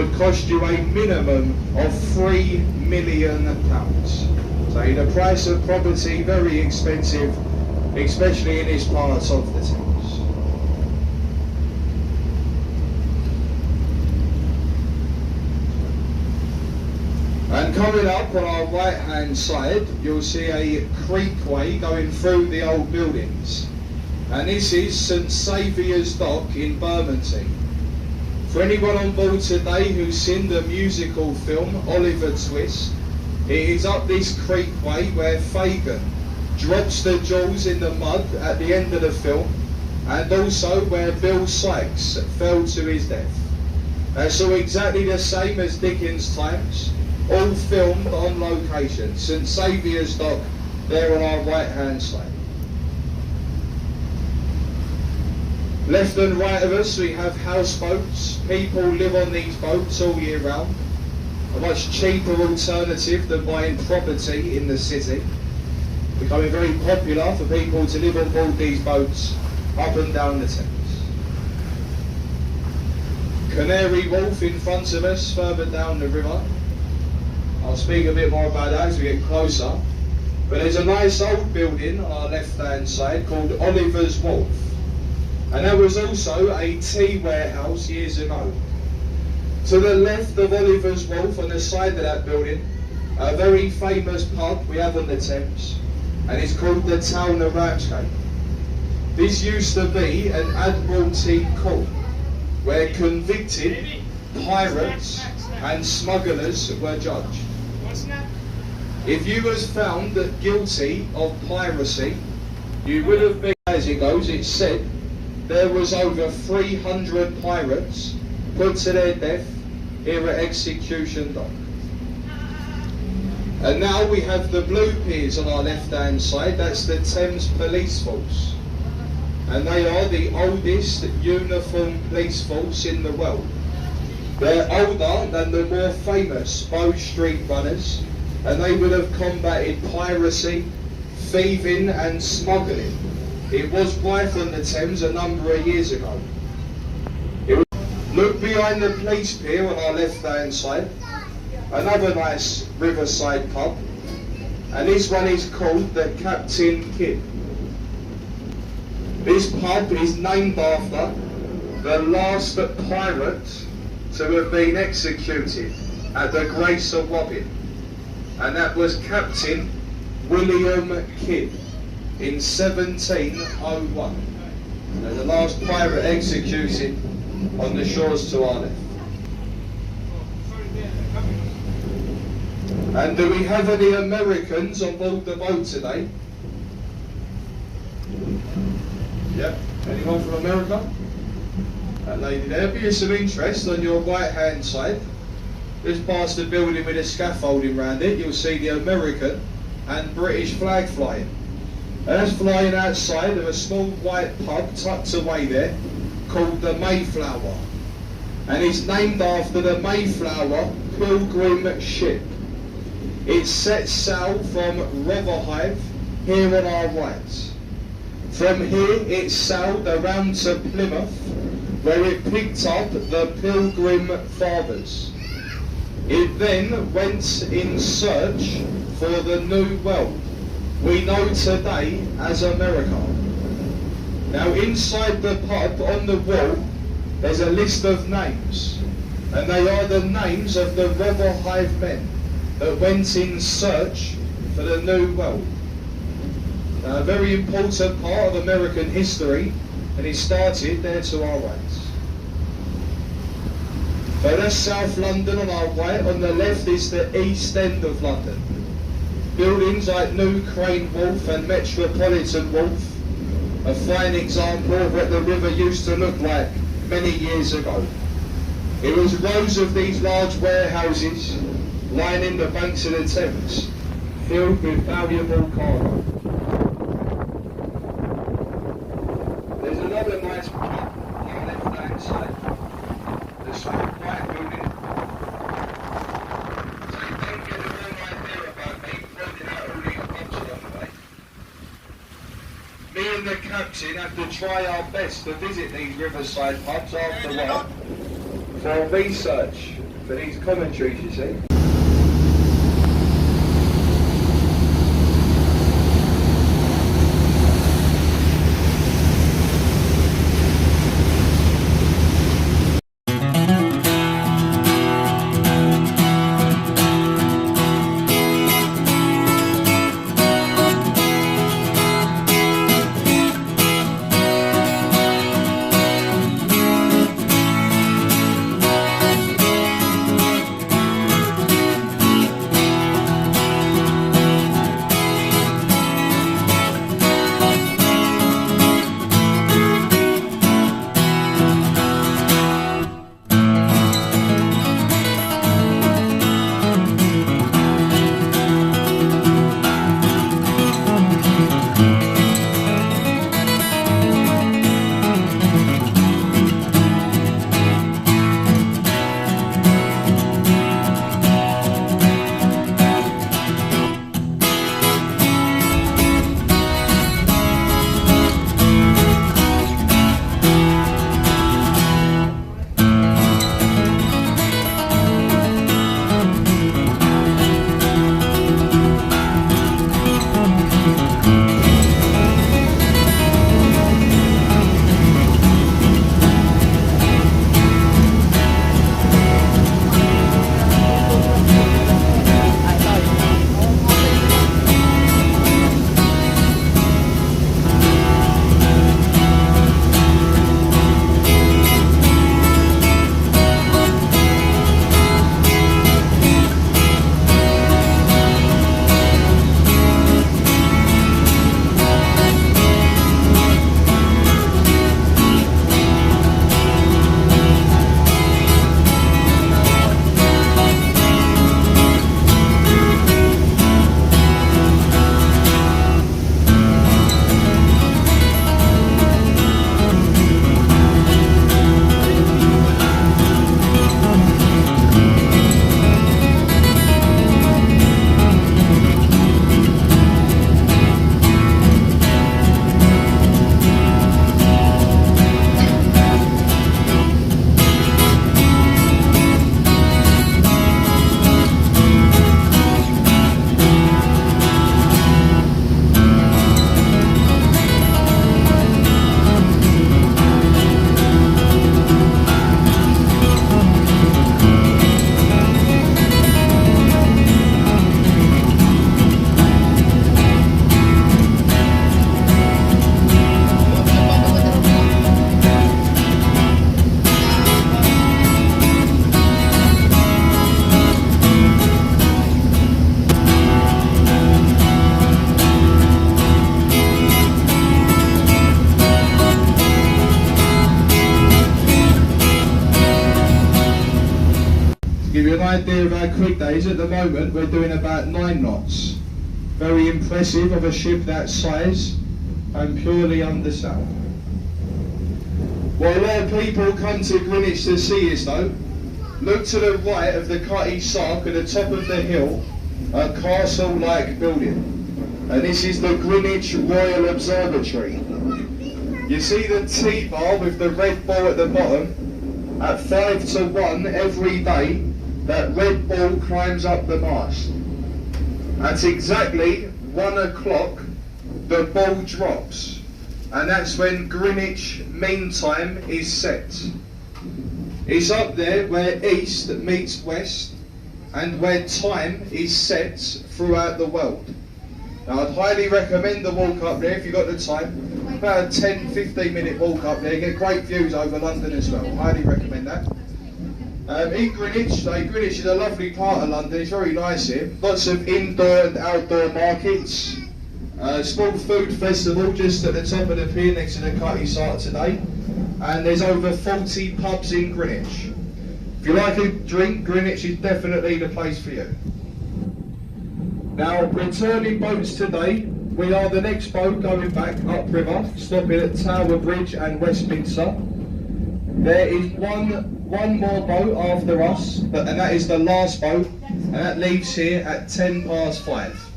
would cost you a minimum of £3 million. So the price of property very expensive, especially in this part of the Thames. And coming up on our right hand side, you'll see a creekway going through the old buildings. And this is St Saviour's Dock in Bermondsey. For anyone on board today who's seen the musical film Oliver Twist, it is up this creekway where Fagin drops the jewels in the mud at the end of the film, and also where Bill Sikes fell to his death. That's all exactly the same as Dickens' times, all filmed on location. St Saviour's Dock there on our right hand side. Left and right of us we have houseboats. People live on these boats all year round. A much cheaper alternative than buying property in the city. Becoming very popular for people to live on board these boats up and down the Thames. Canary Wharf in front of us, further down the river. I'll speak a bit more about that as we get closer. But there's a nice old building on our left hand side called Oliver's Wharf. And there was also a tea warehouse years ago. To the left of Oliver's Wharf, on the side of that building, a very famous pub we have on the Thames, and it's called the Town of Ramsgate. This used to be an Admiralty court, where convicted pirates and smugglers were judged. If you was found guilty of piracy, you would have been, as it goes, it's said, there was over 300 pirates put to their death here at Execution Dock. And now we have the blue piers on our left hand side. That's the Thames Police Force. And they are the oldest uniformed police force in the world. They're older than the more famous Bow Street Runners, and they would have combated piracy, thieving and smuggling. It was rife on the Thames a number of years ago. Look behind the police pier on our left hand side, another nice riverside pub, and this one is called the Captain Kidd. This pub is named after the last pirate to have been executed at the Grace of Wapping, and that was Captain William Kidd in 1701. And the last pirate executed on the shores to our left. And do we have any Americans on board the boat today? Yep. Anyone from America? That lady there. Be of some interest on your right hand side. Just past the building with a scaffolding around it, you'll see the American and British flag flying. And that's flying outside of a small white pub tucked away there called the Mayflower. And it's named after the Mayflower pilgrim ship. It set sail from Rotherhithe here on our right. From here it sailed around to Plymouth, where it picked up the Pilgrim Fathers. It then went in search for the New World we know today as America. Now inside the pub on the wall there's a list of names, and they are the names of the Rotherhithe men that went in search for the New World. Now, a very important part of American history, and it started there to our right. So that's South London on our right. On the left is the East End of London. Buildings like New Crane Wharf and Metropolitan Wharf, a fine example of what the river used to look like many years ago. It was rows of these large warehouses lining the banks of the Thames, filled with valuable cargo. There's another nice pub on the left hand side, the small white building. So you don't get a real idea about me pointing out all these pubs along the way. Me and the captain have to try our best to visit these riverside pubs after work for research for these commentaries, you see. To give you an idea of how quick that is, at the moment we're doing about 9 knots. Very impressive of a ship that size and purely under sail. Well, a lot of people come to Greenwich to see us though. Look to the right of the Cutty Sark at the top of the hill, a castle-like building. And this is the Greenwich Royal Observatory. You see the T-bar with the red ball at the bottom? At 5 to 1 every day, that red ball climbs up the mast. At exactly 1 o'clock, the ball drops. And that's when Greenwich Mean Time is set. It's up there where east meets west and where time is set throughout the world. Now I'd highly recommend the walk up there if you've got the time. About a 10-15 minute walk up there, get great views over London as well. Highly recommend that. In Greenwich, Greenwich is a lovely part of London, it's very nice here. Lots of indoor and outdoor markets. Small food festival just at the top of the pier next to the Cutty Sark today. And there's over 40 pubs in Greenwich. If you like a drink, Greenwich is definitely the place for you. Now, returning boats today, we are the next boat going back upriver, stopping at Tower Bridge and Westminster. There is one more boat after us, and that is the last boat, and that leaves here at 10 past 5.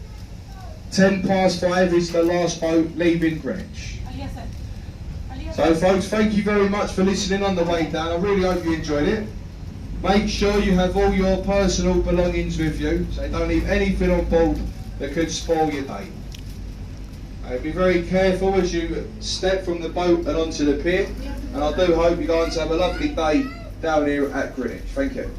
10 past 5 is the last boat leaving Greenwich. So folks, thank you very much for listening on the way down. I really hope you enjoyed it. Make sure you have all your personal belongings with you, so don't leave anything on board that could spoil your day. Be very careful as you step from the boat and onto the pier, and I do hope you're going to have a lovely day down here at Greenwich. Thank you.